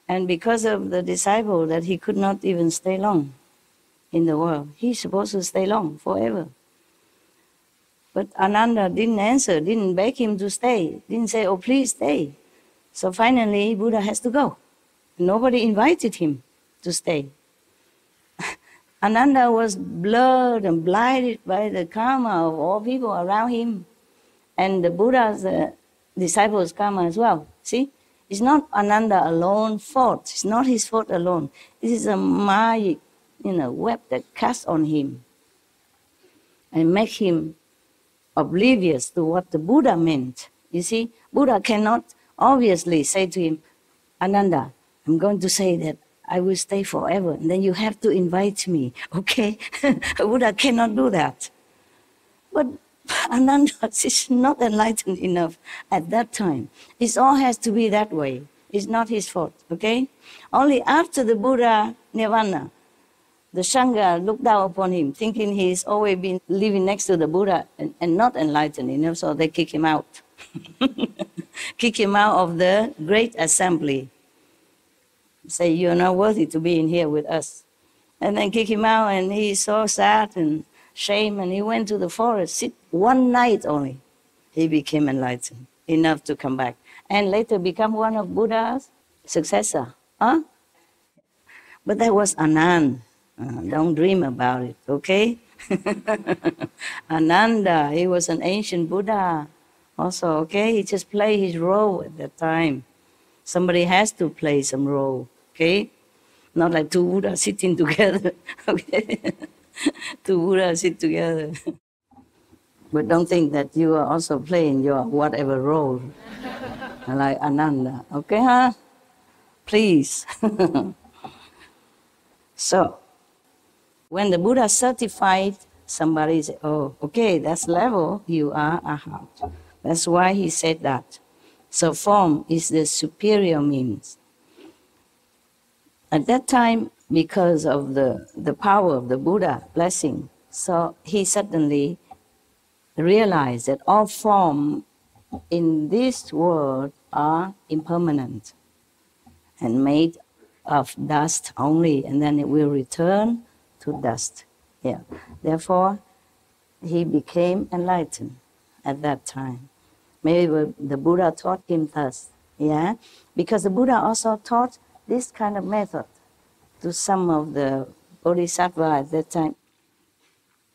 And because of the disciple that he could not even stay long in the world. He's supposed to stay long, forever. But Ananda didn't answer, didn't beg him to stay, didn't say, oh, please stay. So finally, Buddha has to go. Nobody invited him to stay. Ananda was blurred and blinded by the karma of all people around him. And the Buddha's disciples' karma as well. See? It's not Ananda alone fault. It's not his fault alone. This is a magic, web that casts on him and make him oblivious to what the Buddha meant. You see, Buddha cannot obviously say to him, Ananda, I'm going to say that I will stay forever, and then you have to invite me, okay? Buddha cannot do that. But Ananda is not enlightened enough at that time. It all has to be that way. It's not his fault, okay? Only after the Buddha nirvana, the Sangha looked down upon him, thinking he's always been living next to the Buddha and not enlightened enough, so they kick him out. Kick him out of the great assembly. Say, you're not worthy to be in here with us. And then kick him out, and he's so sad and shame, and he went to the forest, sit one night only. He became enlightened, enough to come back. And later become one of Buddha's successor. Huh? But that was Ananda. Don't dream about it, okay? Ananda, he was an ancient Buddha also, okay? He just played his role at that time. Somebody has to play some role, okay? Not like two Buddhas sitting together, okay? Two Buddhas sit together. But don't think that you are also playing your whatever role, like Ananda, okay, huh? Please. So, when the Buddha certified, somebody said, oh, okay, that's level, you are Arhat. That's why he said that. So form is the superior means. At that time, because of the power of the Buddha blessing, so he suddenly realized that all form in this world are impermanent and made of dust only, and then it will return to dust. Yeah. Therefore, he became enlightened at that time. Maybe the Buddha taught him thus. Yeah, because the Buddha also taught this kind of method to some of the bodhisattva at that time.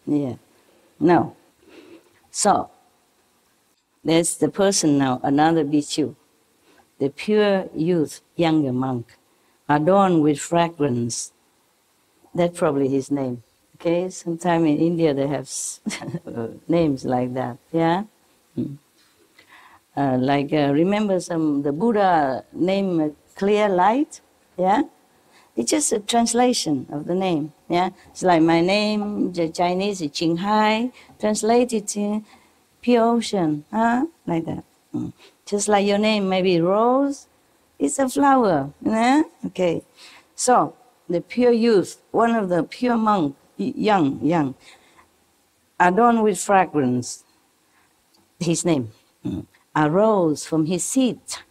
Yeah. No. So there's the person now, another bhikkhu, the pure youth, younger monk, adorned with fragrance. That's probably his name. Okay, sometime in India they have names like that. Yeah. Remember the Buddha name Clear Light. Yeah. It's just a translation of the name. Yeah. It's like my name, the Chinese is Ching Hai, translated to pure ocean. Huh? Like that. Just like your name, maybe Rose. It's a flower. Yeah. Okay. So the pure youth, one of the pure monk, young, adorned with fragrance, his name, arose from his seat,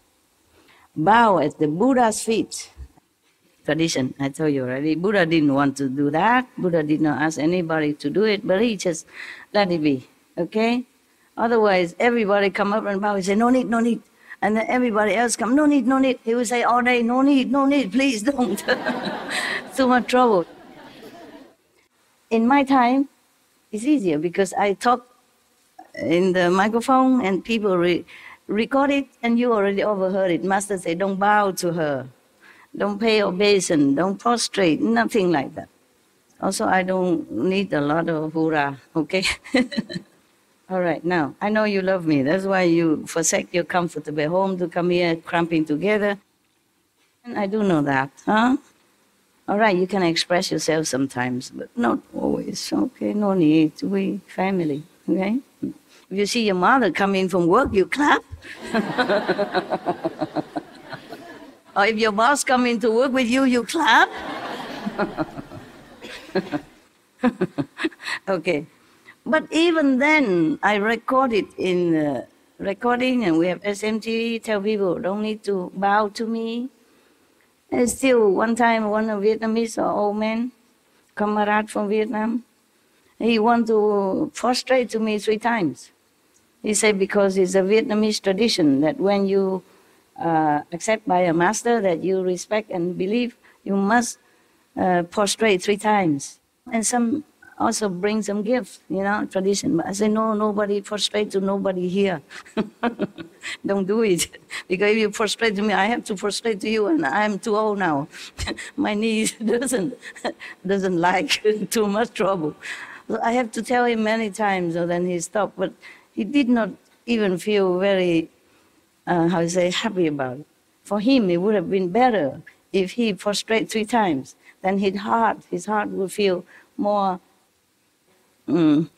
bow at the Buddha's feet. Tradition, I told you already, Buddha didn't want to do that. Buddha did not ask anybody to do it, but he just let it be, okay? Otherwise, everybody come up and bow and say, no need, no need. And then everybody else come, no need, no need. He would say all day, no need, please don't. Too much trouble. In my time, it's easier because I talk in the microphone and people record it and you already overheard it. Master say, don't bow to her. Don't pay obeisance, don't prostrate, nothing like that. Also, I don't need a lot of hurrah, okay? All right, now, I know you love me. That's why you forsake your comfortable home to come here cramping together. And I do know that, huh? All right, you can express yourself sometimes, but not always. Okay, no need. We family, okay? If you see your mother coming from work, you clap. Or if your boss coming to work with you, you clap. Okay. But even then, I record it in recording, and we have SMT, tell people, don't need to bow to me. And still, one time, one of Vietnamese old man, comrade from Vietnam, he want to prostrate to me 3 times. He said because it's a Vietnamese tradition that when you accept by a master that you respect and believe, you must prostrate 3 times. And some also bring some gifts, tradition. But I say, no, nobody prostrate to nobody here. Don't do it. Because if you prostrate to me, I have to prostrate to you, and I'm too old now. My knees doesn't like too much trouble. So I have to tell him many times, so then he stopped. But he did not even feel very, happy about it. For him, it would have been better if he prostrate 3 times. Then his heart would feel more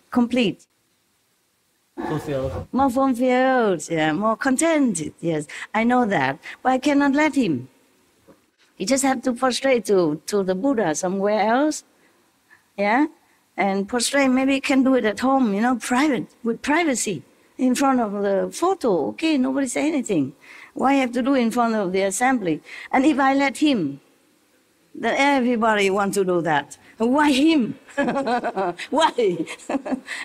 complete. Fulfilled. More fulfilled, yeah, more contented, yes. I know that, but I cannot let him. He just have to prostrate to the Buddha somewhere else, yeah? And prostrate, maybe he can do it at home, private, with privacy, in front of the photo. Okay, nobody say anything. Why have to do in front of the assembly? And if I let him, then everybody want to do that. Why him? Why?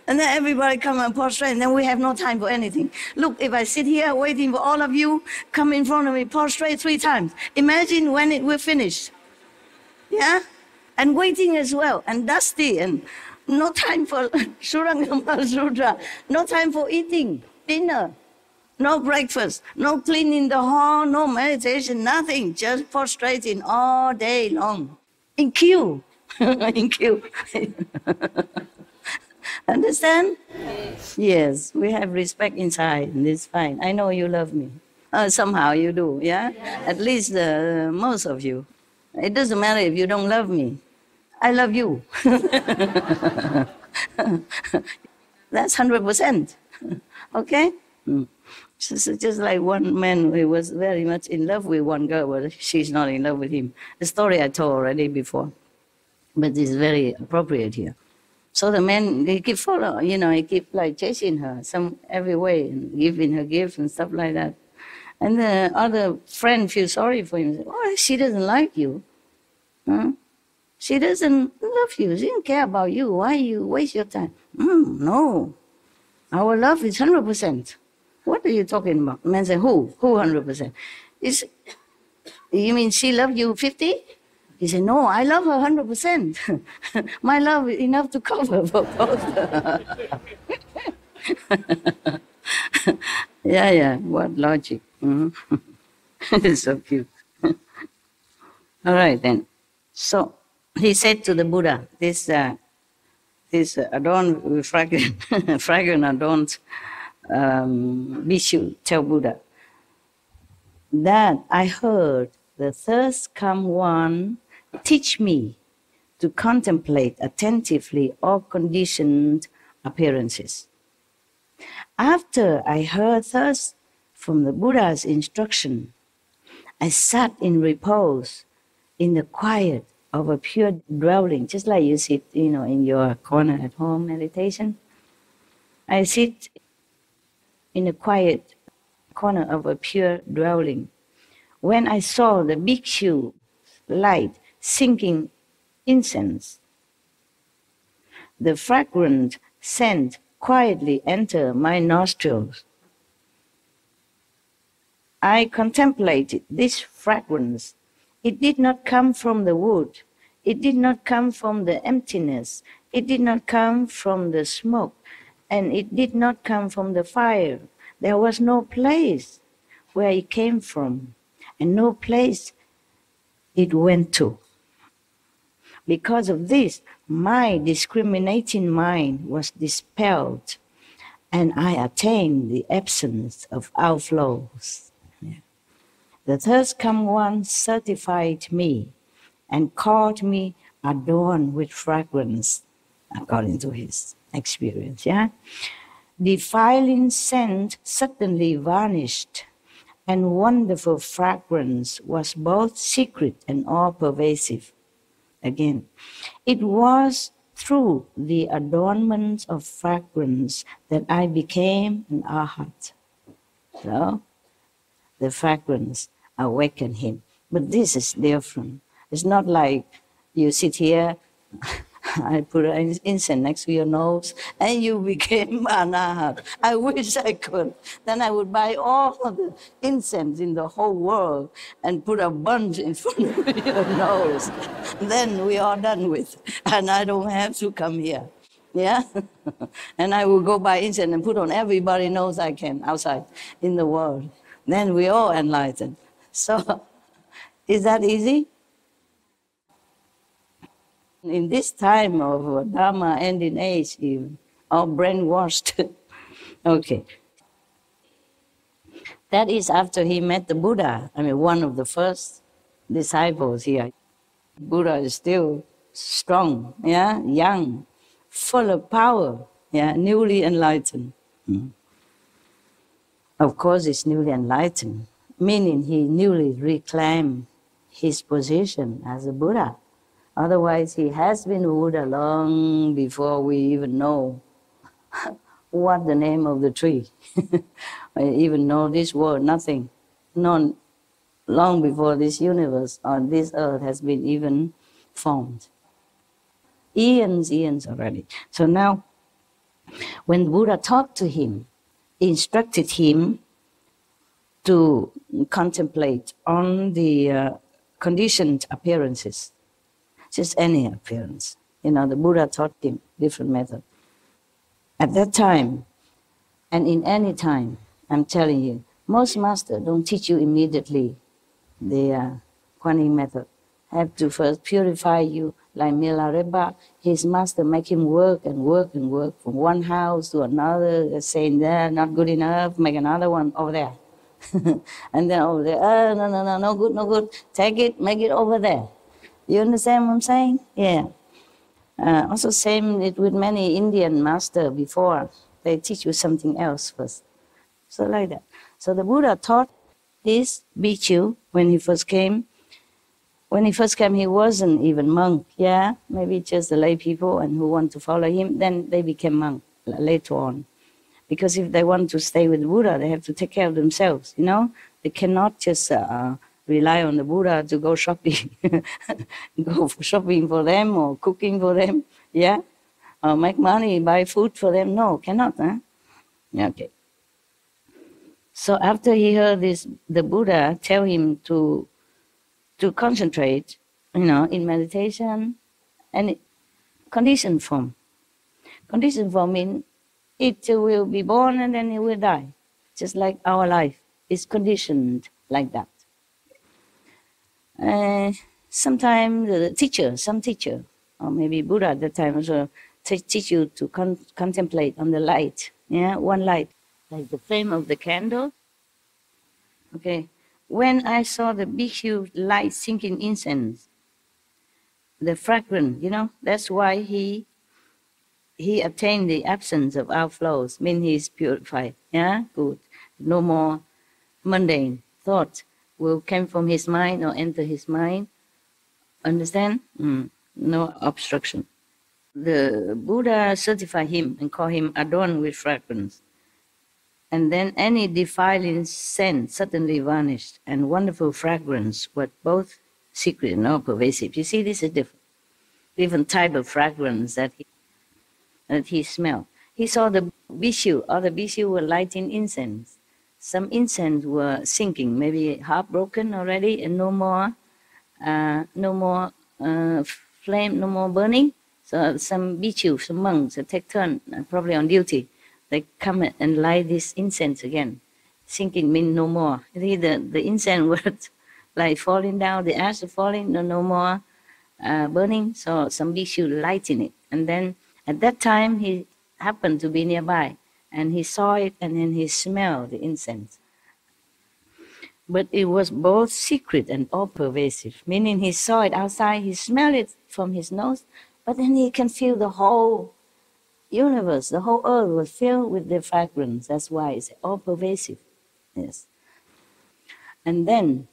And then everybody come and prostrate, and then we have no time for anything. Look, if I sit here waiting for all of you, come in front of me, prostrate 3 times. Imagine when it will finish. Yeah? And waiting as well, and dusty, and no time for Surangama Sutra, no time for eating dinner, no breakfast, no cleaning the hall, no meditation, nothing, just prostrating all day long. In queue. In queue. Understand? Yes, we have respect inside, and it's fine. I know you love me. Somehow you do, yeah? At least most of you. It doesn't matter if you don't love me. I love you. That's 100%. Okay? Just like one man who was very much in love with one girl, but she's not in love with him. The story I told already before, but it's very appropriate here. So the man, he keep following, he keep like chasing her some every way and giving her gifts and stuff like that. And the other friend feels sorry for him. Oh, she doesn't like you. Huh? She doesn't love you. She doesn't care about you. Why you waste your time? No. Our love is 100%. What are you talking about? The man said, who 100%? You mean she loved you 50? He said, no, I love her 100%. My love is enough to cover for both. Yeah, what logic. It's so cute. All right, then. So he said to the Buddha, this adorned with fragrant adorned Bhikshu tell Buddha that I heard the thirst come one teach me to contemplate attentively all conditioned appearances. After I heard thus from the Buddha's instruction, I sat in repose in the quiet of a pure dwelling, just like you sit, in your corner at home meditation. I sit in a quiet corner of a pure dwelling. When I saw the bhikshu light sinking incense, the fragrant scent quietly entered my nostrils. I contemplated this fragrance. It did not come from the wood. It did not come from the emptiness. It did not come from the smoke. And it did not come from the fire. There was no place where it came from, and no place it went to. Because of this, my discriminating mind was dispelled, and I attained the absence of outflows. The third come one certified me and called me adorned with fragrance, according to his experience. Defiling scent suddenly vanished, and wonderful fragrance was both secret and all-pervasive. Again, it was through the adornment of fragrance that I became an arhat. So, the fragrance awakened him. But this is different. It's not like you sit here, I put an incense next to your nose, and you became anahat. I wish I could. Then I would buy all of the incense in the whole world and put a bunch in front of your nose. Then we are done with, and I don't have to come here. Yeah? And I will go buy incense and put on everybody knows I can outside in the world. Then we all enlightened. So, is that easy? In this time of Dharma ending age, even, all brainwashed. Okay. That is after he met the Buddha. I mean, one of the first disciples here. Buddha is still strong, yeah, young, full of power, yeah, newly enlightened. Of course, he's newly enlightened, meaning he newly reclaimed his position as a Buddha. Otherwise, he has been Buddha long before we even know what the name of the tree, or even know this word, nothing. Known long before this universe on this earth has been even formed. Eons already. So now, when Buddha talked to him, instructed him to contemplate on the conditioned appearances, just any appearance. You know, the Buddha taught him different method. At that time, and in any time, I'm telling you, most masters don't teach you immediately the Kuan Yin method. Have to first purify you, like Milarepa. His master make him work and work and work from one house to another, saying there, not good enough, make another one over there. And then over there, no good, take it, make it over there. You understand what I'm saying? Yeah. Also same it with many Indian masters before. They teach you something else first. So like that. So the Buddha taught this bhikkhu when he first came. When he first came, he wasn't even monk, yeah? Maybe just the lay people and who want to follow him. Then they became monk later on. Because if they want to stay with Buddha, they have to take care of themselves, you know? They cannot just rely on the Buddha to go shopping, go for shopping for them or cooking for them, yeah? Or make money, buy food for them. No, cannot, huh? Okay. So after he heard this, the Buddha tell him to concentrate, you know, in meditation and conditioned form. Conditioned form means it will be born and then it will die. Just like our life is conditioned like that. Sometimes some teacher, or maybe Buddha at that time also teach you to contemplate on the light. Yeah, one light, like the flame of the candle. Okay. When I saw the bhikkhu light sinking incense, the fragrance, you know, that's why he attained the absence of outflows, means he is purified. Yeah, good. No more mundane thoughts will come from his mind or enter his mind. Understand? No obstruction. The Buddha certified him and called him adorned with fragrance. And then any defiling scent suddenly vanished, and wonderful fragrance was both secret and all pervasive. You see, this is different type of fragrance that he smelled. He saw the bhikkhu, other bhikkhu were lighting incense. Some incense were sinking, maybe half broken already, and no more flame, no more burning. So some bhikkhu, some monks, take turn, probably on duty. They come and light this incense again. Sinking means no more. You see, the incense was like falling down, the ash falling, no more burning. So some bhikkhu lighting it. And then at that time, he happened to be nearby. And he saw it and then he smelled the incense. But it was both secret and all pervasive, meaning he saw it outside, he smelled it from his nose, but then he can feel the whole universe, the whole earth was filled with the fragrance. That's why it's all pervasive. Yes. And then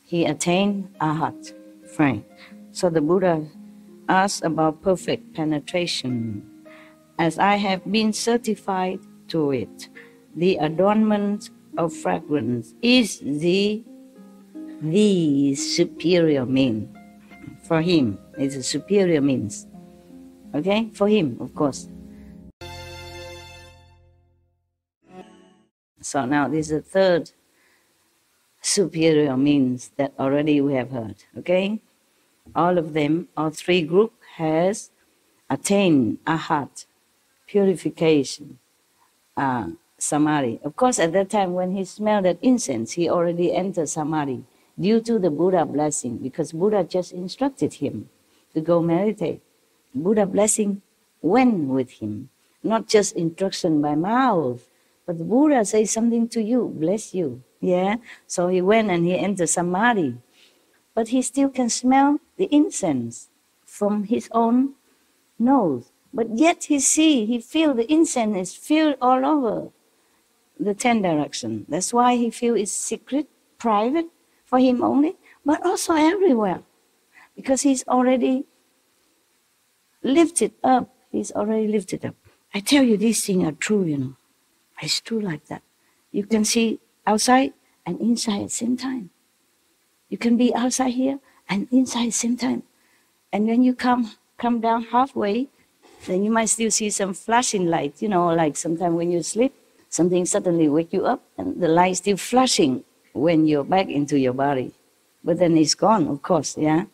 he attained Arhat, frank. So the Buddha asked about perfect penetration. As I have been certified to it, the adornment of fragrance is the the superior mean. For him, it's a superior means. Okay? For him, of course. So now this is the third superior means that already we have heard. Okay? All of them, all three groups, has attained ahat, purification, samadhi. Of course, at that time when he smelled that incense, he already entered samadhi due to the Buddha blessing, because Buddha just instructed him to go meditate. Buddha blessing went with him, not just instruction by mouth, but the Buddha says something to you, bless you. Yeah? So he went and he entered samadhi. But he still can smell the incense from his own nose. But yet he feels the incense is filled all over the 10 directions. That's why he feels it's secret, private, for him only, but also everywhere. Because he's already lifted up. He's already lifted up. I tell you, these things are true, you know. It's true like that. You can see outside and inside at the same time. You can be outside here and inside at the same time. And when you come down halfway, then you might still see some flashing light, you know, like sometimes when you sleep, something suddenly wake you up and the light still flashing when you're back into your body. But then it's gone, of course, yeah?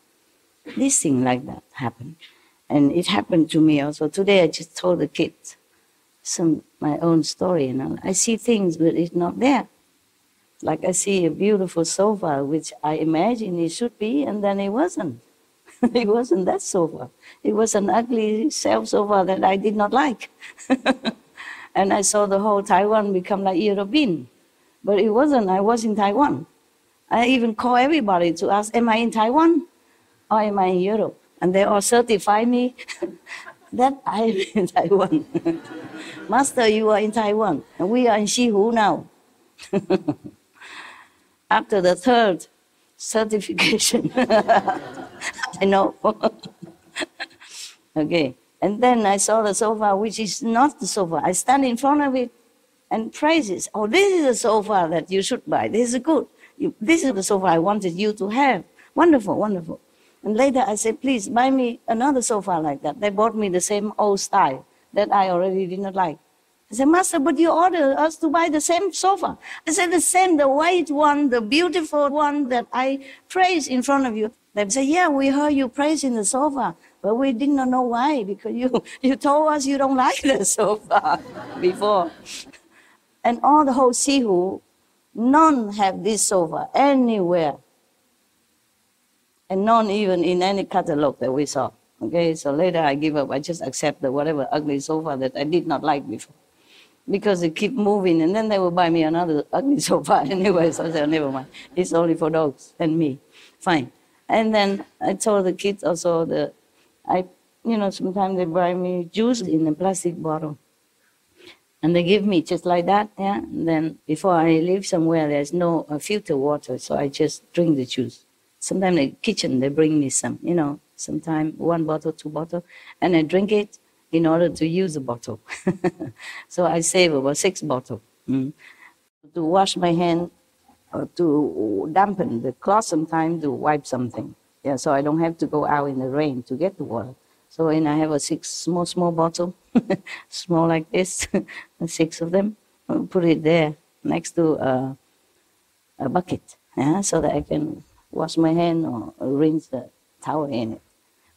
This thing like that happened. And it happened to me also. Today I just told the kids my own story, you know. I see things, but it's not there. Like I see a beautiful sofa, which I imagine it should be, and then it wasn't. It wasn't that sofa. It was an ugly self sofa that I did not like. And I saw the whole Taiwan become like European. But it wasn't. I was in Taiwan. I even call everybody to ask, am I in Taiwan or am I in Europe? And they all certify me that I am in Taiwan. Master, you are in Taiwan, and we are in Shihu now. After the third certification, I know. Okay, and then I saw the sofa, which is not the sofa. I stand in front of it and praise it. Oh, this is the sofa that you should buy. This is good. This is the sofa I wanted you to have. Wonderful, wonderful. And later I said, please buy me another sofa like that. They bought me the same old style that I already did not like. I said, Master, but you ordered us to buy the same sofa. I said, the same, the white one, the beautiful one that I praised in front of you. They said, yeah, we heard you praising the sofa, but we did not know why, because you told us you don't like the sofa before. And all the whole Sihu, none have this sofa anywhere. And none even in any catalog that we saw. Okay, so later I give up. I just accept the whatever ugly sofa that I did not like before. Because they keep moving, and then they will buy me another ugly sofa anyway. So I said, never mind. It's only for dogs and me. Fine. And then I told the kids also that sometimes they buy me juice in a plastic bottle. And they give me just like that, yeah. And then before I live somewhere, there's no filter water, so I just drink the juice. Sometimes in the kitchen, they bring me some, sometimes 1 bottle, 2 bottles, and I drink it in order to use the bottle. So I save about 6 bottles. To wash my hand or to dampen the cloth sometimes to wipe something. Yeah, so I don't have to go out in the rain to get the water. So I have a 6 small bottle, small like this, 6 of them. I'll put it there next to a bucket, yeah, so that I can wash my hand or rinse the towel in it.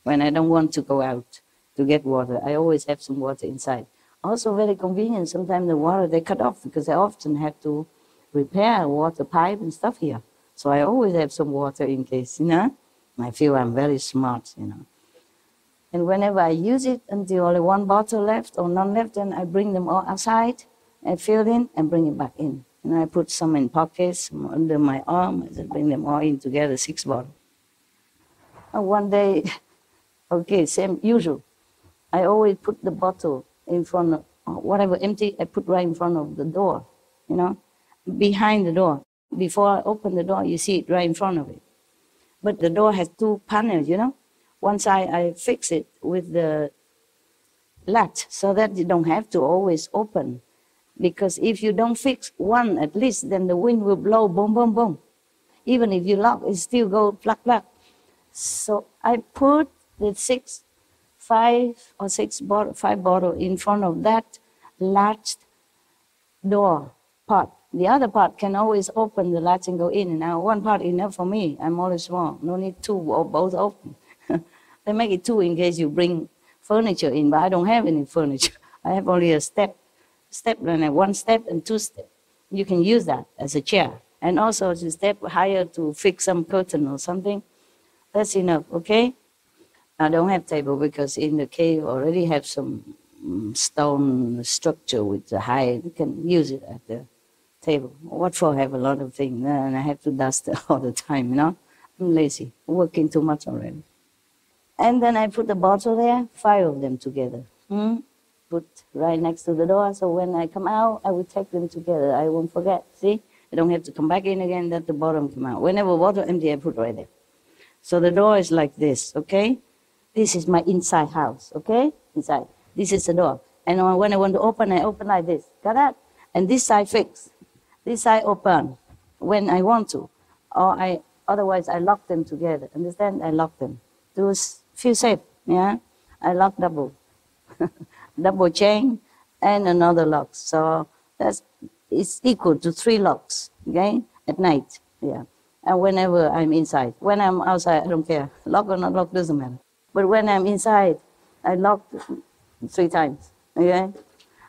When I don't want to go out to get water, I always have some water inside. Also very convenient, sometimes the water they cut off because I often have to repair a water pipe and stuff here. So I always have some water in case, I feel I'm very smart, And whenever I use it until only 1 bottle left or none left, then I bring them all outside and fill it in and bring it back in. And I put some in pockets, some under my arm, and bring them all in together, 6 bottles. And one day, okay, same usual. I always put the bottle in front of, whatever empty, I put right in front of the door, behind the door. Before I open the door, you see it right in front of it. But the door has 2 panels, One side I fix it with the latch so that you don't have to always open. Because if you don't fix one at least, then the wind will blow boom, boom, boom. Even if you lock, it still go pluck, pluck. So I put the 5 or 5 bottle in front of that latched door part. The other part can always open the latch and go in and out. One part enough for me. I'm only small. No need 2 or both open. They make it 2 in case you bring furniture in, but I don't have any furniture. I have only a step and 1 step and 2 steps. You can use that as a chair. And also to step higher to fix some curtain or something. That's enough, okay? I don't have table because in the cave already have some stone structure with the height. You can use it at the table. What for have a lot of things and I have to dust all the time, you know? I'm lazy, working too much already. And then I put the bottle there, 5 of them together. Put right next to the door, so when I come out, I will take them together. I won't forget, see? I don't have to come back in again, let the bottom come out. Whenever bottle empty, I put right there. So the door is like this, okay? This is my inside house, okay? Inside. This is the door. And when I want to open, I open like this. Got that? And this side fixed. This side open when I want to. Or otherwise I lock them together. Understand? I lock them. To feel safe, yeah? I lock double. Double chain and another lock. So it's equal to 3 locks, okay? At night, yeah. And whenever I'm inside. When I'm outside, I don't care. Lock or not lock, doesn't matter. But when I'm inside, I lock 3 times, okay?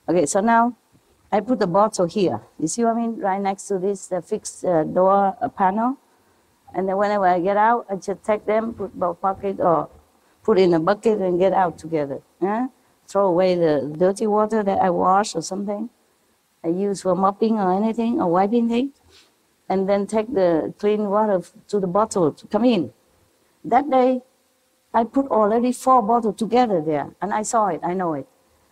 Okay, so now I put the bottle here. You see what I mean? Right next to this fixed door panel. And then whenever I get out, I just take them, put both pocket or put in a bucket and get out together. Yeah? Throw away the dirty water that I wash or something. I use for mopping or anything or wiping things. And then take the clean water to the bottle to come in. That day, I put already 4 bottles together there. And I saw it, I know it.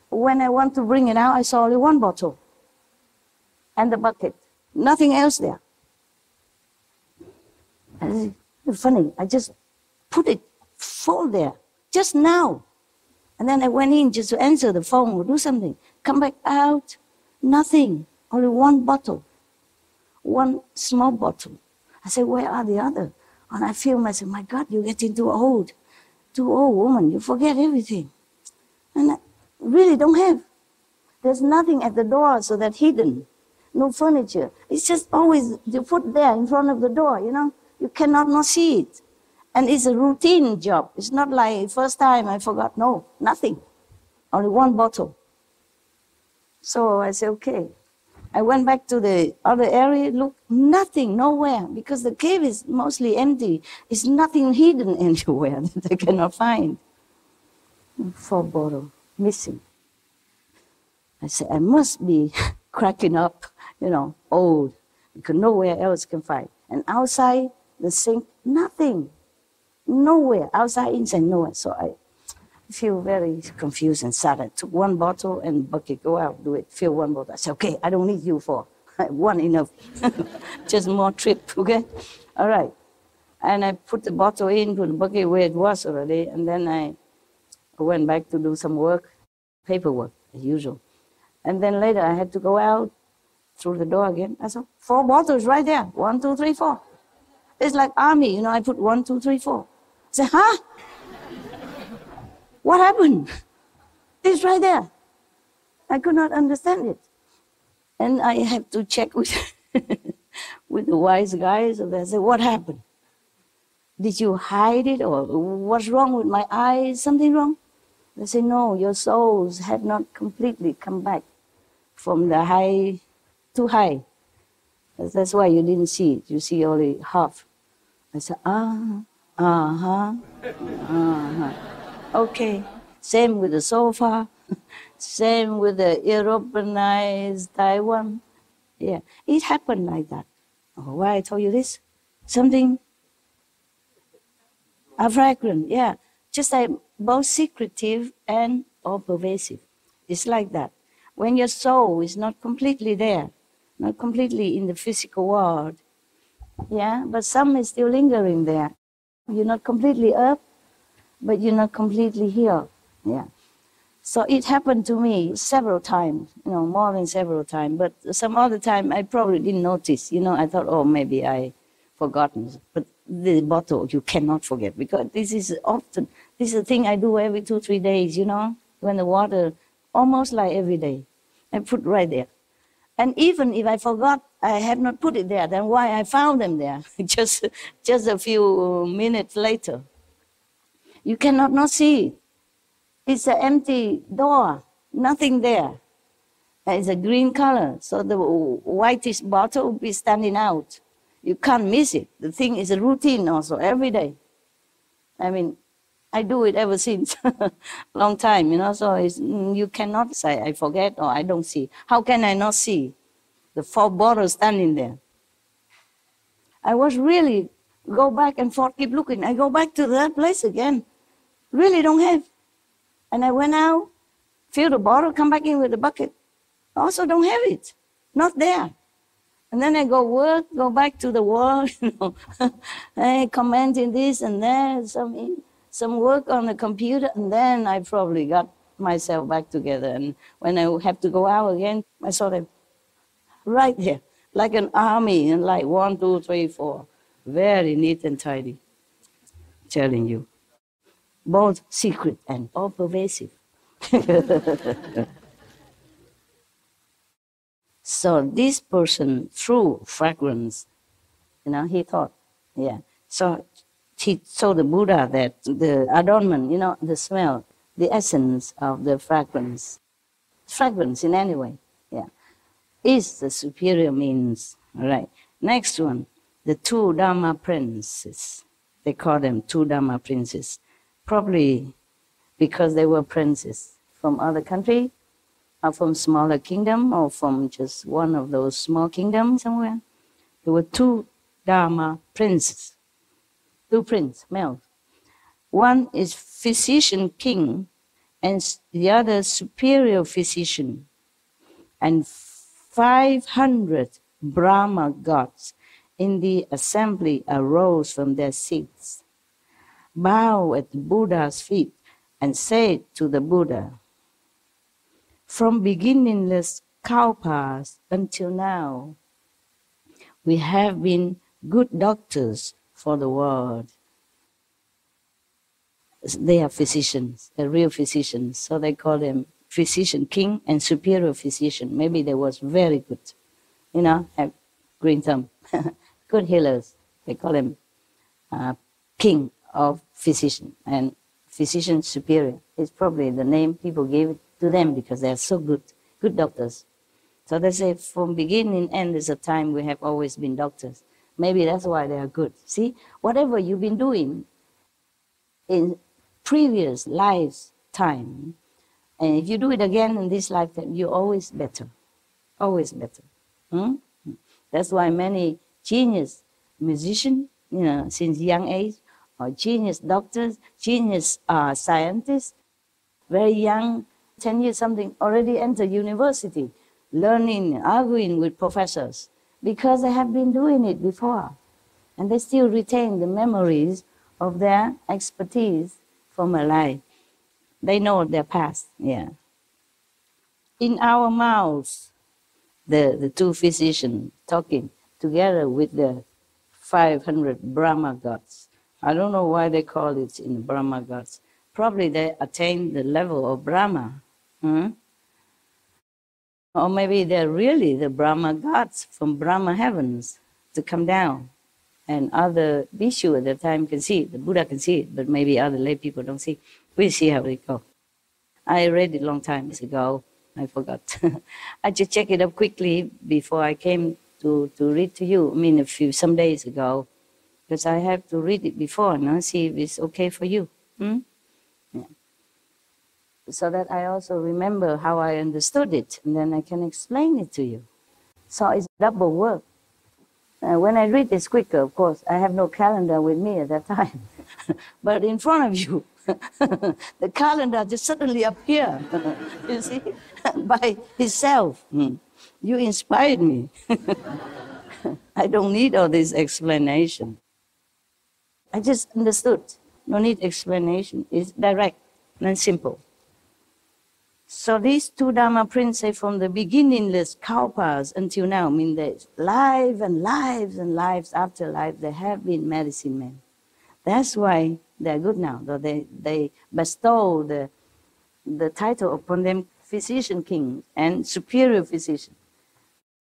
When I want to bring it out, I saw only 1 bottle. And the bucket. Nothing else there. And it's funny, I just put it full there, just now. And then I went in just to answer the phone or do something. Come back out, nothing, only 1 bottle. 1 small bottle. I said, where are the other? And I feel myself, my God, you're getting too old. Too old, woman, you forget everything. And I really don't have. There's nothing at the door, so that's hidden. No furniture. It's just always, you put there in front of the door, you know. You cannot not see it. And it's a routine job. It's not like first time I forgot. No, nothing. Only 1 bottle. So I said, okay. I went back to the other area, look, nothing, nowhere, because the cave is mostly empty. It's nothing hidden anywhere that they cannot find. 4 bottles, missing. I said, I must be cracking up, you know, old, because nowhere else can find. And outside the sink, nothing, nowhere, outside, inside, nowhere. So I feel very confused and sad. I took 1 bottle and bucket, go out, do it, fill 1 bottle. I said, okay, I don't need you for 1 enough. Just more trip, okay? All right. And I put the bottle in, put the bucket where it was already, and then I went back to do some work, paperwork, as usual. And then later I had to go out through the door again. I saw 4 bottles right there, 1, 2, 3, 4. It's like army, you know, I put 1, 2, 3, 4. I said, huh? What happened? It's right there. I could not understand it. And I had to check with, with the wise guys. So they said, what happened? Did you hide it? Or what's wrong with my eyes? Something wrong? They say, no, your souls have not completely come back from the high to high. That's why you didn't see it. You see only half. I said, okay. Same with the sofa. Same with the Europeanized Taiwan. Yeah, it happened like that. Oh, why I told you this? Something fragrant, yeah. Just like both secretive and all pervasive. It's like that. When your soul is not completely there, not completely in the physical world, yeah, but some is still lingering there. You're not completely up, but you're not completely healed, yeah. So it happened to me several times, you know, more than several times. But some other time I probably didn't notice, you know. I thought, oh, maybe I forgotten. But the bottle you cannot forget, because this is a thing I do every 2-3 days, you know, when the water, almost like every day. I put right there. And even if I forgot, I have not put it there, then why I found them there just a few minutes later. You cannot not see it. It's an empty door, nothing there. It's a green color, so the whitish bottle will be standing out. You can't miss it. The thing is a routine also, every day. I mean, I do it ever since, long time, you know, so you cannot say, I forget or I don't see. How can I not see the 4 bottles standing there? I was really, go back and forth, keep looking. I go back to that place again. Really don't have. And I went out, fill the bottle, come back in with the bucket. Also don't have it, not there. And then I go work, go back to the wall, you know, I commenting this and that, some work on the computer, and then I probably got myself back together. And when I have to go out again, I saw them right there, like an army, and like 1, 2, 3, 4, very neat and tidy. Telling you, both secret and all pervasive. So this person, through fragrance, you know, he thought, yeah. So he told the Buddha that the adornment, you know, the smell, the essence of the fragrance in any way, yeah, is the superior means. All right. Next one, the 2 Dharma princes. They call them 2 Dharma princes, probably because they were princes from other country, or from smaller kingdom, or from just one of those small kingdoms somewhere. There were 2 Dharma princes, 2 princes, males. One is physician king, and the other superior physician. And 500 Brahma gods in the assembly arose from their seats, bowed at the Buddha's feet, and said to the Buddha, "From beginningless kalpas until now, we have been good doctors for the world." They are physicians, they're real physicians, so they call them physician king and superior physician. Maybe they was very good, you know, have green thumb, good healers. They call them king of physician, and physician superior is probably the name people gave it to them because they are so good doctors. So they say from beginning end is a time we have always been doctors. Maybe that's why they are good. See, whatever you've been doing in previous lifetime, and if you do it again in this lifetime, you're always better, always better. That's why many genius musicians, you know, since young age, or genius doctors, genius scientists, very young, 10 years something, already enter university, learning, arguing with professors, because they have been doing it before. And they still retain the memories of their expertise from a life. They know their past, yeah. In our mouths, the 2 physicians talking together with the 500 Brahma gods. I don't know why they call it in Brahma gods. Probably they attain the level of Brahma. Or maybe they're really the Brahma gods from Brahma heavens to come down. And other Bhikshu at the time can see it. The Buddha can see it, but maybe other lay people don't see. We'll see how it goes. I read it a long time ago. I forgot. I just checked it up quickly before I came to read to you. I mean, some days ago. Because I have to read it before, no? See if it's okay for you. Yeah. So that I also remember how I understood it, and then I can explain it to you. So it's double work. When I read it's quicker, of course. I have no calendar with me at that time. But in front of you, the calendar just suddenly appeared, you see, by itself. You inspired me. I don't need all this explanation. I just understood. No need explanation. It's direct and simple. So these two Dharma princes from the beginningless kalpas until now, I mean, they lives and lives and lives after life, they have been medicine men. That's why they're good now, though they bestow the title upon them, physician king and superior physician.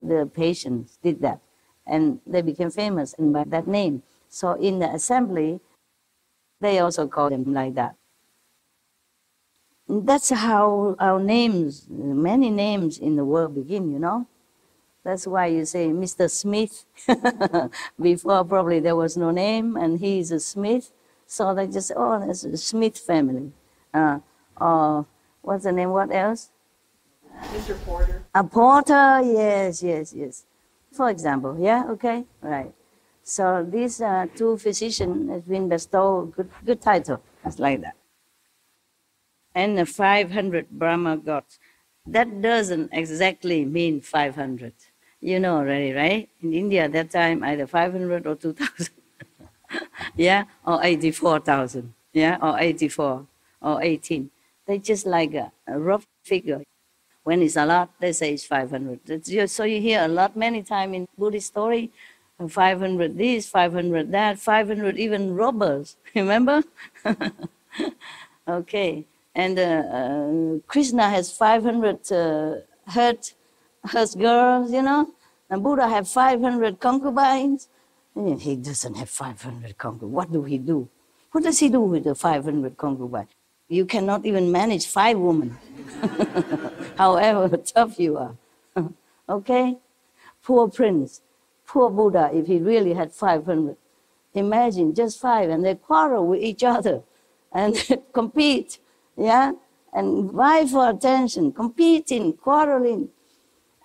The patients did that, and they became famous by that name. So in the assembly, they also call them like that. That's how our names, many names in the world begin, you know. That's why you say Mr. Smith. Before probably there was no name, and he is a Smith. So they just, oh, that's a Smith family. Or what's the name, what else? Mr. Porter. A Porter, yes. For example, yeah, okay, right. So these two physicians have been bestowed good title, it's like that. And the 500 Brahma gods. That doesn't exactly mean 500. You know already, right? In India at that time, either 500 or 2,000. Yeah, or 84,000. Yeah, or 84 or 18. They just like a rough figure. When it's a lot, they say it's 500. So you hear a lot, many times in Buddhist story, 500 this, 500 that, 500 even robbers. Remember? Okay. And Krishna has 500 hurt girls, you know. And Buddha have 500 concubines. And he doesn't have 500 concubines. What do he do? What does he do with the 500 concubines? You cannot even manage 5 women, however tough you are. Okay? Poor prince, poor Buddha, if he really had 500. Imagine just 5, and they quarrel with each other and compete. Yeah, and vie for attention, competing, quarreling.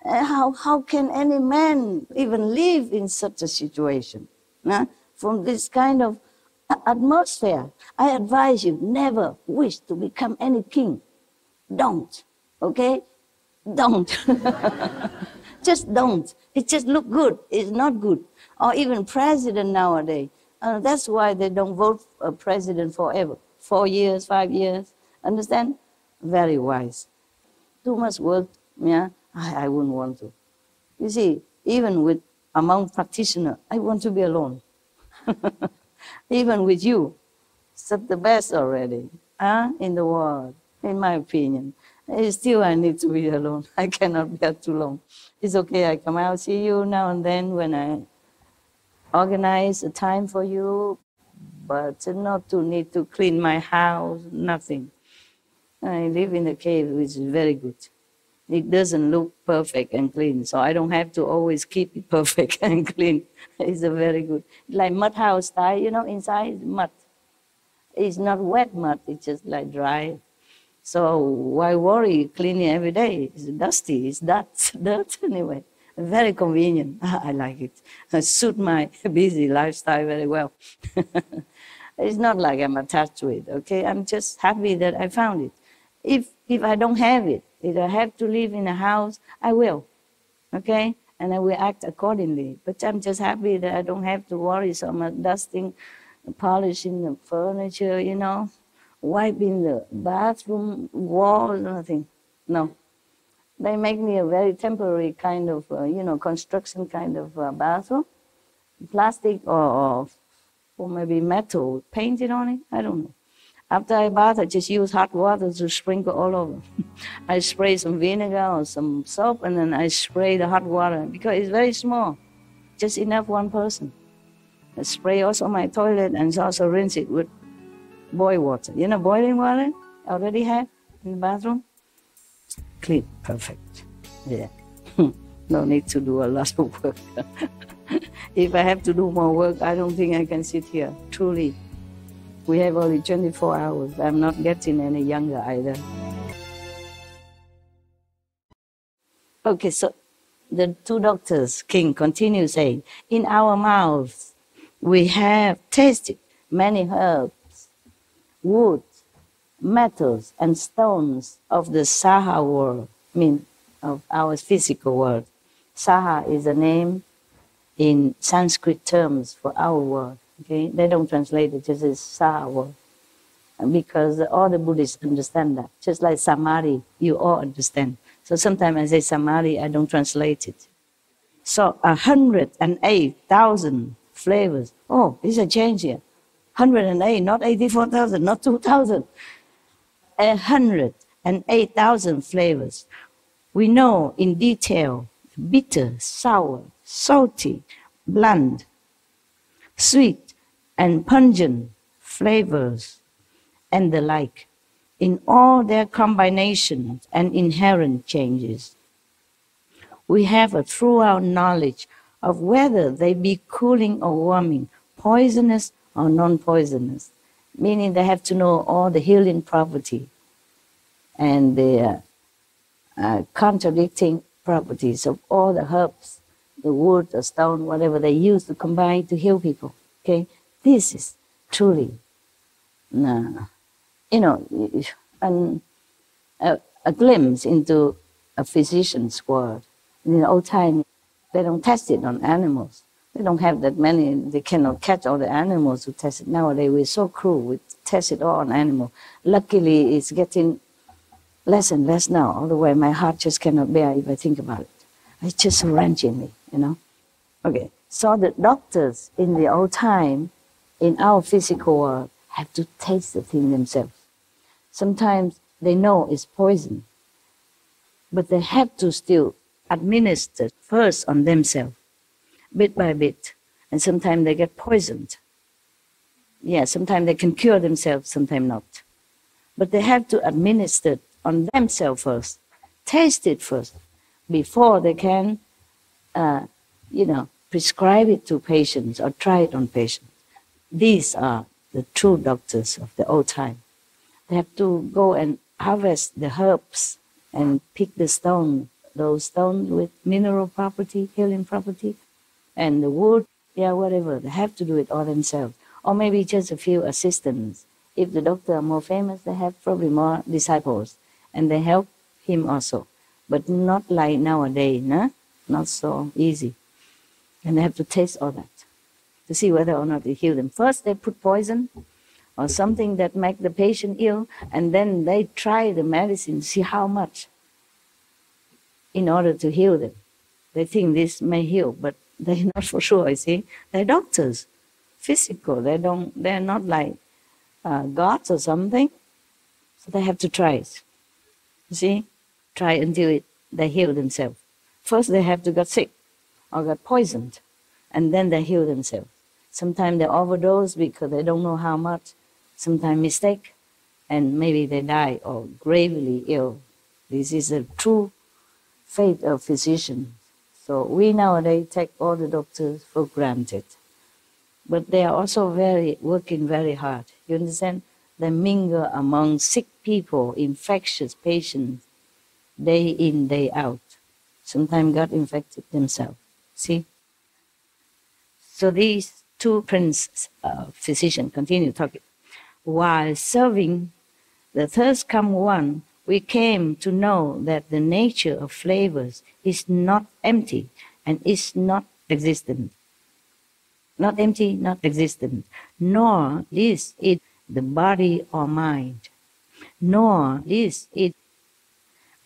How can any man even live in such a situation? From this kind of atmosphere, I advise you, never wish to become any king. Don't, okay? Don't. Just don't. It just look good. It's not good. Or even president nowadays. That's why they don't vote a president forever. 4 years, 5 years. Understand? Very wise. Too much work, yeah, I wouldn't want to. You see, even among practitioners, I want to be alone. Even with you, it's the best already, in the world, in my opinion. Still, I need to be alone. I cannot bear too long. It's okay, I come out, see you now and then when I organize a time for you, but not to need to clean my house, nothing. I live in a cave, which is very good. It doesn't look perfect and clean, so I don't have to always keep it perfect and clean. It's a very good, like mud house style, you know, inside is mud. It's not wet mud, it's just like dry. So why worry cleaning every day? It's dusty, it's dirt anyway. Very convenient. I like it. It suits my busy lifestyle very well. It's not like I'm attached to it, okay? I'm just happy that I found it. If I don't have it, if I have to live in a house, I will, okay? And I will act accordingly. But I'm just happy that I don't have to worry so much, dusting, polishing the furniture, you know, wiping the bathroom walls, nothing. No. They make me a very temporary kind of, construction kind of bathroom, plastic or maybe metal painted on it, I don't know. After I bath, I just use hot water to sprinkle all over. I spray some vinegar or some soap, and then I spray the hot water because it's very small, just enough one person. I spray also my toilet and also rinse it with boil water. You know, boiling water I already have in the bathroom. Clean, perfect. Yeah, no need to do a lot of work. If I have to do more work, I don't think I can sit here, truly. We have only 24 hours. I'm not getting any younger either. Okay, so the two doctors, King, continue saying, in our mouths we have tasted many herbs, wood, metals, and stones of the Saha world, of our physical world. Saha is a name in Sanskrit terms for our world. Okay, they don't translate it, just as Saha world. because all the Buddhists understand that. Just like samadhi, you all understand. So sometimes I say samadhi, I don't translate it. So 108,000 flavors. Oh, it's a change here. 108, not 84,000, not 2,000. 108,000 flavors. We know in detail bitter, sour, salty, bland, sweet, and pungent flavors, and the like, in all their combinations and inherent changes. We have a throughout knowledge of whether they be cooling or warming, poisonous or non-poisonous, meaning they have to know all the healing property and the contradicting properties of all the herbs, the wood, the stone, whatever they use to combine to heal people. Okay, this is truly, a glimpse into a physician's world. In the old time, they don't test it on animals. They don't have that many. They cannot catch all the animals to test it. Nowadays, we're so cruel. We test it all on animals. Luckily, it's getting less and less now. Otherwise, my heart just cannot bear if I think about it. It's just so wrenching me, Okay, so the doctors in the old time, in our physical world, have to taste the thing themselves. Sometimes they know it's poison, but they have to still administer first on themselves, bit by bit. And sometimes they get poisoned. Yeah, sometimes they can cure themselves, sometimes not. But they have to administer on themselves first, taste it first, before they can, prescribe it to patients or try it on patients. These are the true doctors of the old time. They have to go and harvest the herbs and pick the stone, those stones with mineral property, healing property, and the wood, whatever. They have to do it all themselves. Or maybe just a few assistants. If the doctor are more famous, they have probably more disciples, and they help him also. But not like nowadays, not so easy. And they have to taste all that to see whether or not it heal them. First, they put poison or something that make the patient ill, and then they try the medicine, see how much in order to heal them. They think this may heal, but they're not for sure, you see. They're doctors, physical. They're not like gods or something. So they have to try it. You see? Try until they heal themselves. First they have to get sick or get poisoned, and then they heal themselves. Sometimes they overdose because they don't know how much. Sometimes mistake, and maybe they die or gravely ill. This is a true fate of physicians. So we nowadays take all the doctors for granted. But they are also working very hard. You understand? They mingle among sick people, infectious patients, day in, day out. Sometimes got infected themselves. See? So these two physicians continue talking. While serving the thirst come one, we came to know that the nature of flavors is not empty and is not existent. Not empty, not existent. Nor is it the body or mind. Nor is it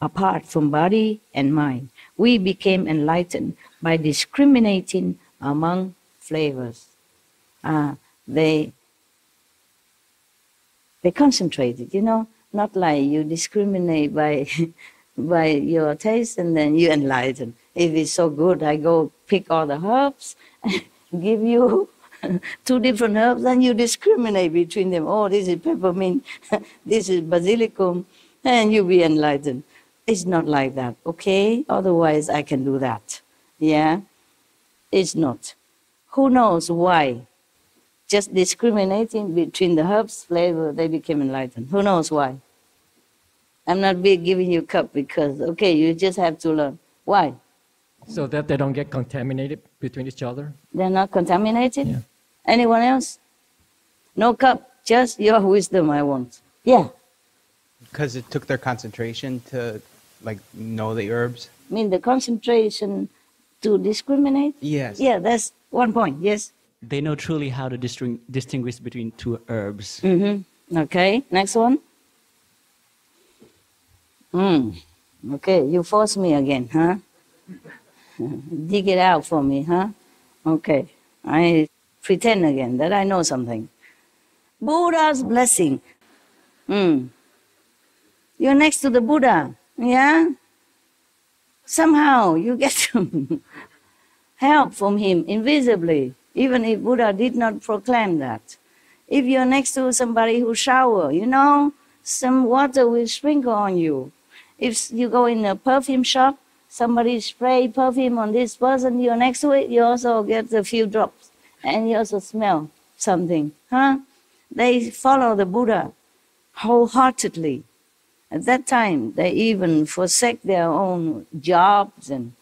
apart from body and mind. We became enlightened by discriminating among flavors. They concentrated, not like you discriminate by by your taste and then you enlighten. If it's so good, I go pick all the herbs, give you 2 different herbs, and you discriminate between them. Oh, this is peppermint, this is basilicum, and you be enlightened. It's not like that, okay? Otherwise, I can do that. Yeah? It's not. Who knows why? Just discriminating between the herbs flavor, they became enlightened. Who knows why? I'm not giving you a cup because, okay, you just have to learn. Why? So that they don't get contaminated between each other? They're not contaminated? Yeah. Anyone else? No cup, just your wisdom I want. Yeah. Because it took their concentration to, know the herbs? I mean the concentration to discriminate? Yes. Yeah, that's one point, yes. They know truly how to distinguish between 2 herbs. Mm-hmm. Okay, next one. Okay, you force me again, huh? Dig it out for me, huh? Okay, I pretend again that I know something. Buddha's blessing. You're next to the Buddha, yeah? Somehow you get some help from him invisibly, even if Buddha did not proclaim that. If you're next to somebody who shower, some water will sprinkle on you. If you go in a perfume shop, somebody spray perfume on this person, you're next to it, you also get a few drops, and you also smell something, huh? They follow the Buddha wholeheartedly. At that time, they even forsake their own jobs and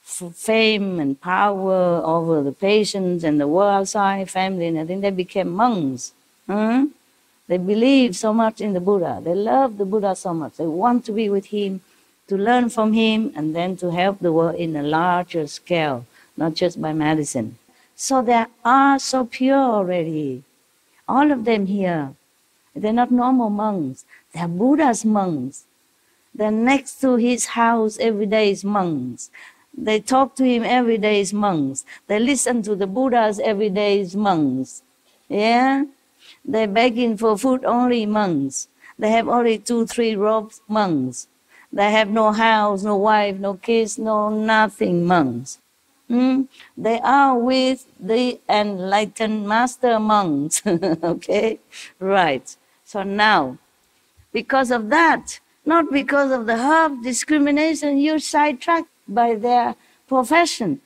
fame and power over the patients and the world outside, family, and I think they became monks. They believe so much in the Buddha. They love the Buddha so much. They want to be with him, to learn from him, and then to help the world in a larger scale, not just by medicine. So they are so pure already. All of them here. They're not normal monks. They're Buddha's monks. They're next to his house every day as monks. They talk to him every day as monks. They listen to the Buddhas every day as monks. Yeah? They're begging for food only monks. They have only 2-3 robes monks. They have no house, no wife, no kids, no nothing monks. They are with the enlightened master monks. Okay? Right. So now, because of that, not because of the herb discrimination, you're sidetracked by their profession.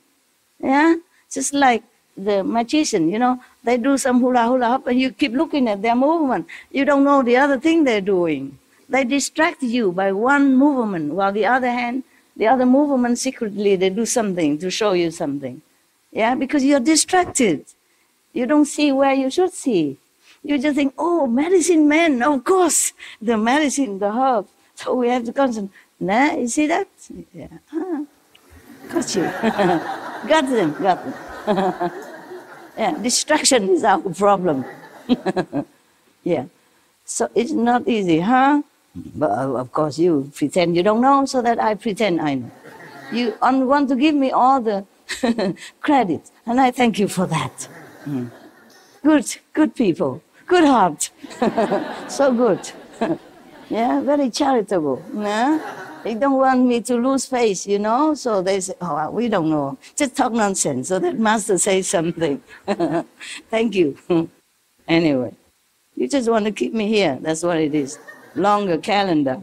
Yeah? Just like the magician, they do some hula hop and you keep looking at their movement. You don't know the other thing they're doing. They distract you by one movement, while the other movement secretly they do something to show you something. Yeah? Because you're distracted. You don't see where you should see. You just think, oh, medicine man, of course, the medicine, the herb. So we have to concentrate. Nah, you see that? Yeah. Got you. got them. Yeah, distraction is our problem. Yeah. So it's not easy, huh? But of course you pretend you don't know so that I pretend I know. You want to give me all the credit, and I thank you for that. Good people. Good heart. So good. Yeah, very charitable. Yeah? They don't want me to lose face, so they say, oh, we don't know. Just talk nonsense so that master says something. Thank you. Anyway, you just want to keep me here. That's what it is. Longer calendar.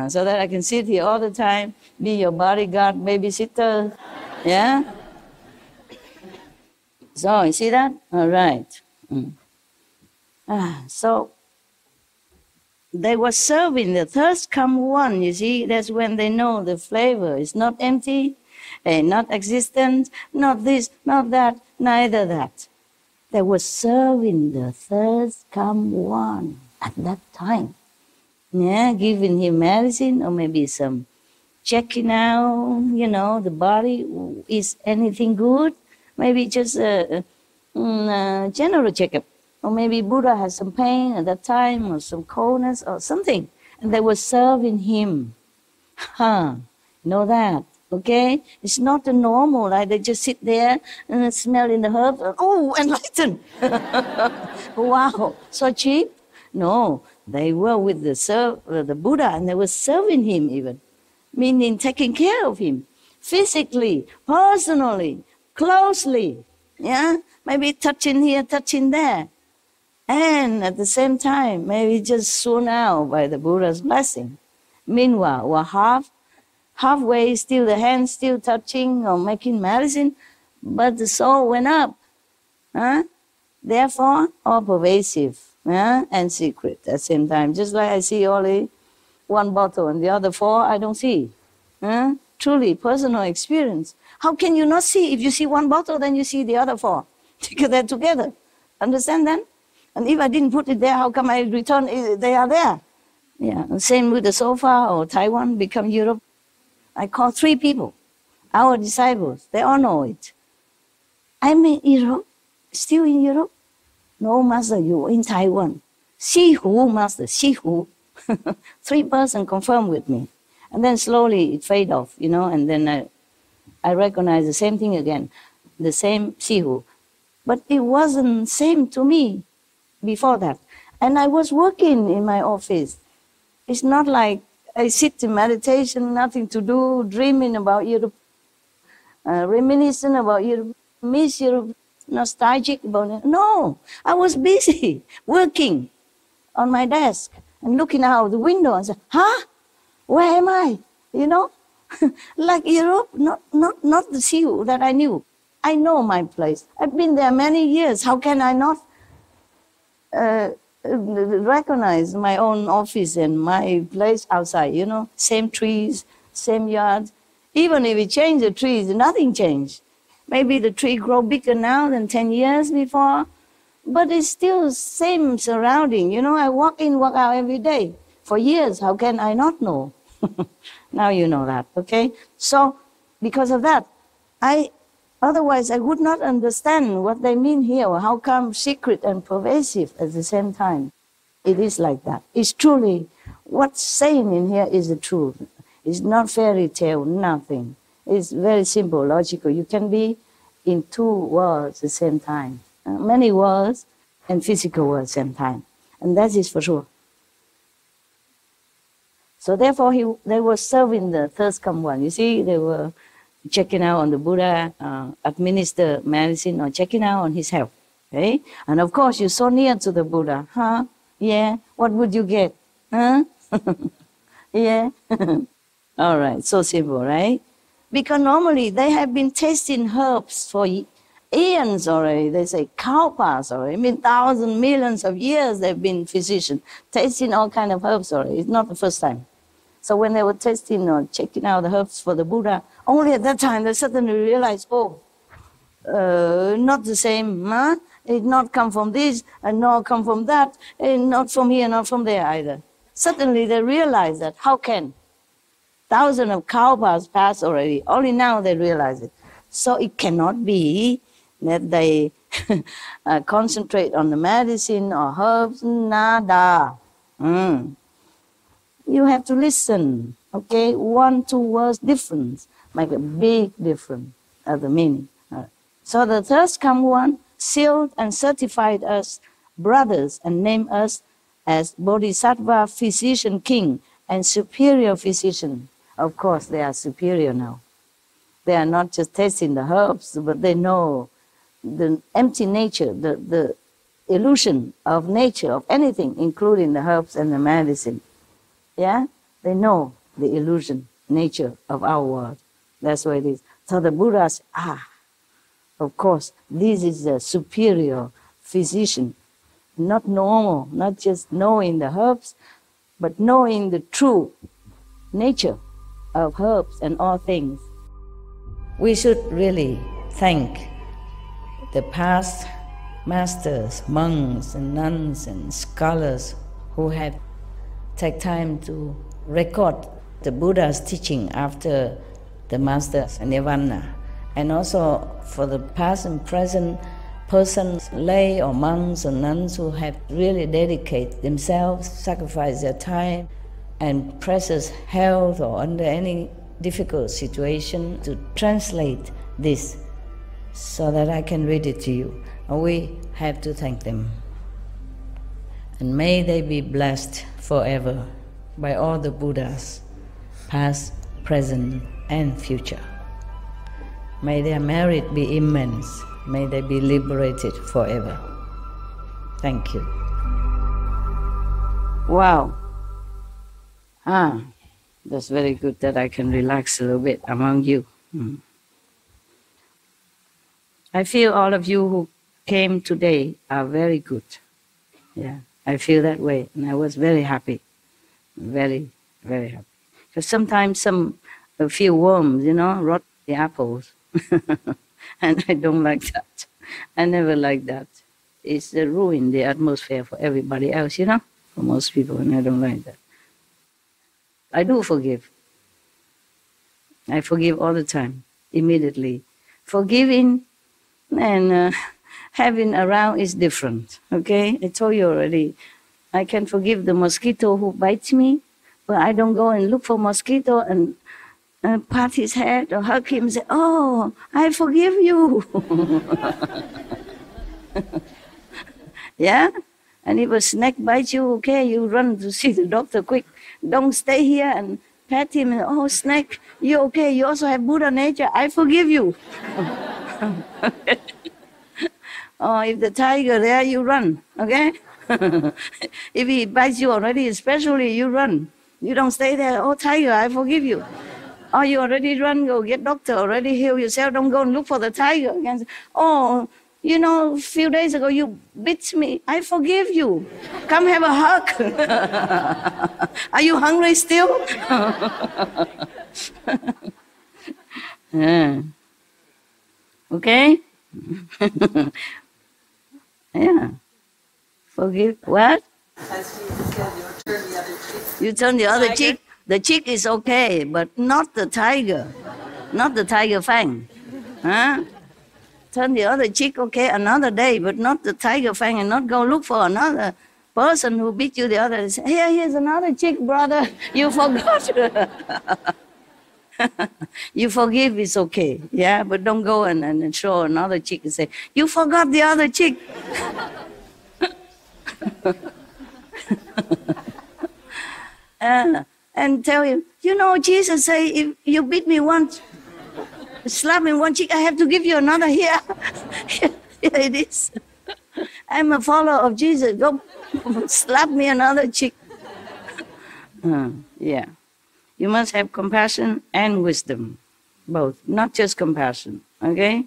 So that I can sit here all the time, be your bodyguard, babysitter. Yeah? So, you see that? All right. So they were serving the thirst come one, you see, that's when they know the flavor is not empty, not existent, not this, not that, neither that. They were serving the thirst come one at that time. Yeah, giving him medicine or maybe some checking out, the body, is anything good? Maybe just a general checkup. Or maybe Buddha had some pain at that time, or some coldness, or something. And they were serving him. Know that, okay? It's not the normal, like they just sit there and smell in the herbs. Oh, enlightened! Wow, so cheap? No, they were with the Buddha, and they were serving him even. Meaning taking care of him. Physically, personally, closely. Yeah? Maybe touching here, touching there. And at the same time, maybe just soon out by the Buddha's blessing. Meanwhile, we're halfway, still the hands still touching or making medicine, but the soul went up. Therefore, all pervasive and secret at the same time. Just like I see only one bottle and the other 4 I don't see. Truly, personal experience. How can you not see? If you see one bottle, then you see the other 4. Because they're together. Understand that? And if I didn't put it there, how come I return? They are there. Yeah. Same with the sofa or Taiwan become Europe. I call 3 people, our disciples. They all know it. I'm in Europe, still in Europe. No, Master, you in Taiwan. Sihu, master, Sihu. 3 persons confirmed with me. And then slowly it fade off, and then I recognize the same thing again, the same Sihu. But it wasn't same to me before that. And I was working in my office. It's not like I sit in meditation, nothing to do, dreaming about Europe, reminiscing about Europe, miss Europe, nostalgic about it. No, I was busy working on my desk and looking out the window and saying, where am I? Like Europe, not the Siu that I knew. I know my place. I've been there many years. How can I not recognize my own office and my place outside, Same trees, same yard. Even if we change the trees, nothing changed. Maybe the tree grow bigger now than 10 years before, but it's still same surrounding. I walk in, walk out every day. For years, how can I not know? Now you know that, okay? So, because of that, otherwise I would not understand what they mean here, or how come secret and pervasive at the same time. It is like that. It's truly, what's saying in here is the truth. It's not fairy tale, nothing. It's very simple, logical. You can be in 2 worlds at the same time. Many worlds and physical worlds at the same time. And that is for sure. So therefore, they were serving the thirst come one. You see, they were checking out on the Buddha, administer medicine, or checking out on his health. Okay? And of course, you're so near to the Buddha. Yeah? What would you get? Yeah? All right, so simple, right? Because normally they have been tasting herbs for eons already. They say kalpas already. Thousands, millions of years they've been physicians, tasting all kind of herbs already. It's not the first time. So when they were testing or checking out the herbs for the Buddha, only at that time they suddenly realized, not the same, it not come from this, and not come from that, and not from here, not from there either. Suddenly they realized that, how can? Thousands of kalpas passed already. Only now they realize it. So it cannot be that they concentrate on the medicine or herbs, nada. You have to listen, okay? 1, 2 words difference make a big difference of the meaning. So the third come one sealed and certified us brothers and named us as Bodhisattva physician king and superior physician. Of course, they are superior now. They are not just tasting the herbs, but they know the empty nature, the illusion of nature, of anything, including the herbs and the medicine. Yeah? They know the illusion, nature of our world. That's what it is. So the Buddhas, of course, this is a superior physician. Not normal, not just knowing the herbs, but knowing the true nature of herbs and all things. We should really thank the past masters, monks and nuns and scholars who had taken time to record the Buddha's teaching after the master's nirvana. And also for the past and present persons, lay or monks or nuns who have really dedicated themselves, sacrificed their time and precious health or under any difficult situation to translate this so that I can read it to you. We have to thank them. And may they be blessed forever by all the Buddhas, past, present, and future. May their merit be immense. May they be liberated forever. Thank you. Wow. That's very good that I can relax a little bit among you. I feel all of you who came today are very good. Yeah, I feel that way, and I was very happy. Very, very happy. Because sometimes a few worms, rot the apples. And I don't like that. I never like that. It's ruin the atmosphere for everybody else, for most people, and I don't like that. I do forgive. I forgive all the time, immediately. Forgiving and having around is different, okay? I told you already. I can forgive the mosquito who bites me, but I don't go and look for mosquito and pat his head or hug him and say, oh, I forgive you. Yeah? And if a snake bites you, okay, you run to see the doctor quick. Don't stay here and pat him and, oh, snake, you okay? You also have Buddha nature. I forgive you. Oh, if the tiger there, you run, okay? If he bites you already, especially, you run. You don't stay there, oh, tiger, I forgive you. Oh, you already run, go get doctor, already heal yourself. Don't go and look for the tiger again. Oh, you know, a few days ago you bit me. I forgive you. Come have a hug. Are you hungry still? Yeah. Okay? Yeah. Forgive what? As you said, you turn the other cheek. You turn the other cheek. The cheek is okay, but not the tiger. Not the tiger fang. Huh? Turn the other cheek, okay, another day, but not the tiger fang, and not go look for another person who beat you the other day. Say, here's another cheek, brother. You forgot. You forgive, it's okay. Yeah, but don't go and show another cheek and say, you forgot the other cheek. And tell him, you know, Jesus say, if you beat me once, slap me one cheek, I have to give you another here. Here it is. I'm a follower of Jesus. Go slap me another cheek. Yeah. You must have compassion and wisdom, both. Not just compassion, okay?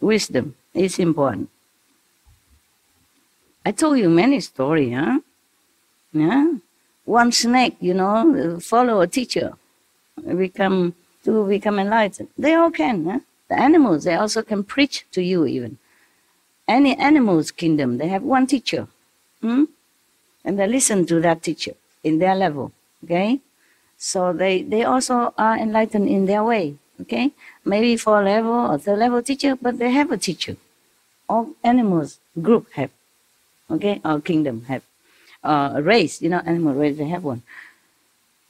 Wisdom is important. I told you many stories, huh? Yeah. One snake, you know, follow a teacher, become enlightened. They all can, huh? The animals, they also can preach to you even. Any animal's kingdom, they have one teacher. And they listen to that teacher in their level, okay? So they also are enlightened in their way, okay? Maybe 4 level or 3rd level teacher, but they have a teacher. All animals group have, okay? Or kingdom have. A race, you know, animal race, they have one.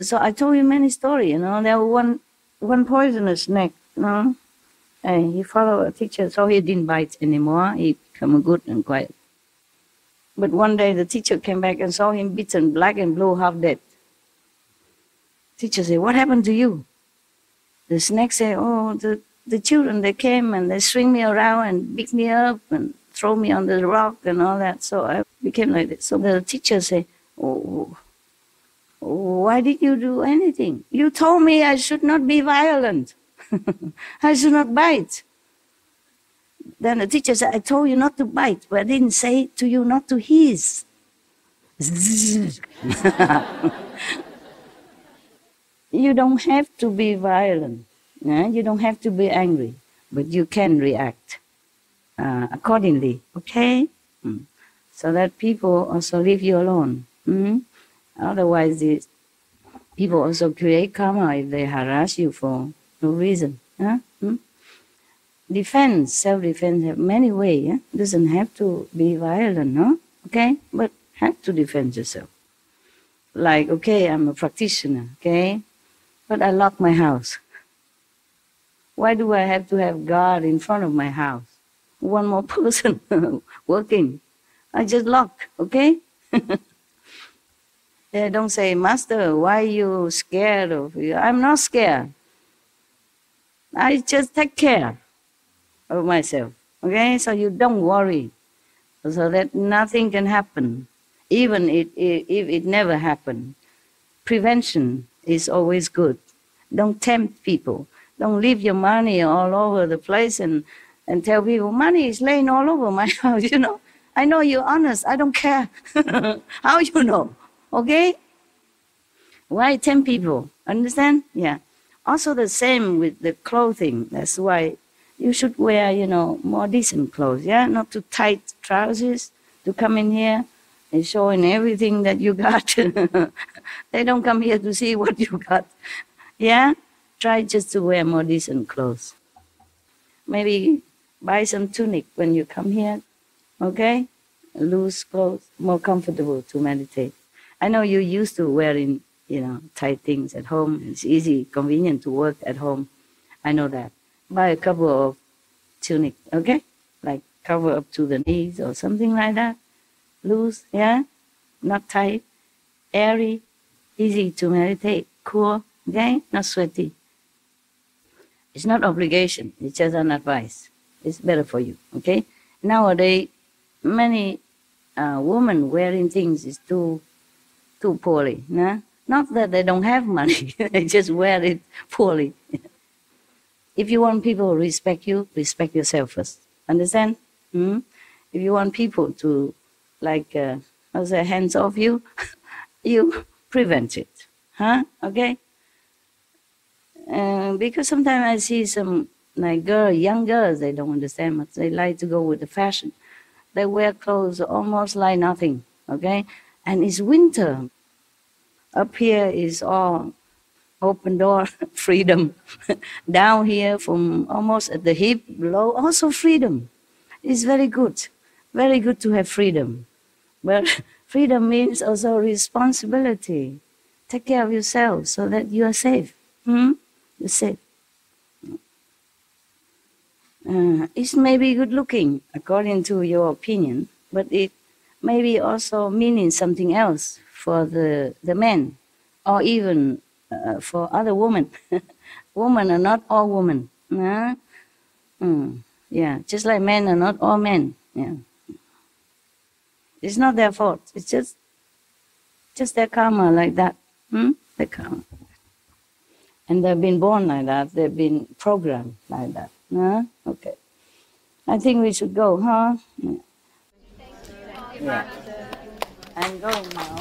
So I told you many stories, you know. There was one poisonous snake, you know. And he followed a teacher, so he didn't bite anymore. He became good and quiet. But one day the teacher came back and saw him beaten black and blue, half dead. Teacher said, what happened to you? The snake said, oh, the children, they came and they swing me around and beat me up and throw me on the rock and all that. So I became like this. So the teacher said, oh, why did you do anything? You told me I should not be violent. I should not bite. Then the teacher said, I told you not to bite, but I didn't say to you not to hiss. You don't have to be violent. Yeah? You don't have to be angry, but you can react accordingly, okay? So that people also leave you alone. Otherwise, people also create karma if they harass you for no reason. Huh? Defense, self-defense have many ways. Yeah? Doesn't have to be violent, no? Okay? But have to defend yourself. Like, okay, I'm a practitioner, okay? But I lock my house. Why do I have to have guard in front of my house? One more person working. I just lock, okay? They don't say, Master, why are you scared of you? I'm not scared. I just take care of myself, okay? So you don't worry, so that nothing can happen, even if it never happened. Prevention is always good. Don't tempt people. Don't leave your money all over the place and tell people, money is laying all over my house, you know. I know you're honest. I don't care. How you know? Okay? Why tempt people? Understand? Yeah. Also the same with the clothing. That's why you should wear, you know, more decent clothes, yeah? Not too tight trousers to come in here and showing everything that you got. They don't come here to see what you got. Yeah? Try just to wear more decent clothes. Maybe buy some tunic when you come here, okay? loose clothes, more comfortable to meditate. I know you're used to wearing, tight things at home. It's easy, convenient to work at home. I know that. Buy a couple of tunic, okay? Like cover up to the knees or something like that. Loose, yeah? Not tight, airy, easy to meditate, cool, okay? Not sweaty. It's not obligation, it's just an advice. It's better for you, okay? Nowadays, many women wearing things is too poorly, nah? Not that they don't have money, they just wear it poorly. If you want people to respect you, respect yourself first. Understand? If you want people to, hands off you, you prevent it. Huh? Okay? Because sometimes I see some young girls, they don't understand much. They like to go with the fashion. They wear clothes almost like nothing, okay? And it's winter. Up here is all open door, freedom. Down here from almost at the hip, below, also freedom. It's very good to have freedom. But freedom means also responsibility. Take care of yourself so that you are safe. You're safe. It may be good looking according to your opinion, but it may be also meaning something else for the men, or even for other women. Women are not all women. Yeah, just like men are not all men. Yeah. It's not their fault. It's just their karma like that. Their karma. And they've been born like that. They've been programmed like that. Okay. I think we should go, huh? Yeah. I'm going now.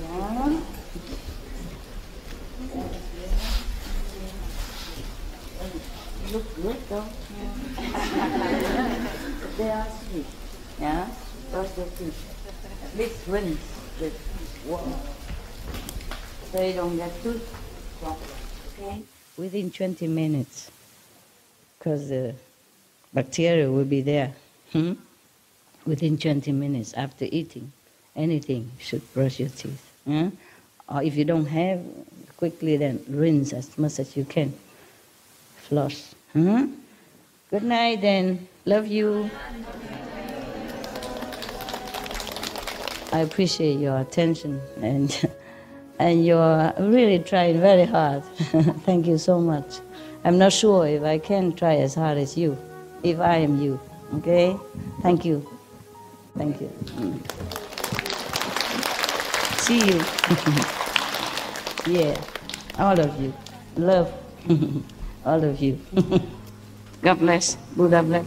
Down. Look good though. They are sweet. Yeah? Brush your teeth. At least rinse with water. So you don't get too dry. Okay? Within 20 minutes. Because the bacteria will be there. Within 20 minutes after eating anything, you should brush your teeth. Or if you don't have, quickly then rinse as much as you can. Floss. Good night then. Love you. I appreciate your attention and you're really trying very hard. Thank you so much. I'm not sure if I can try as hard as you, if I am you. Okay? Thank you. Thank you. See you. Yeah, all of you. Love. All of you. God bless. Buddha bless.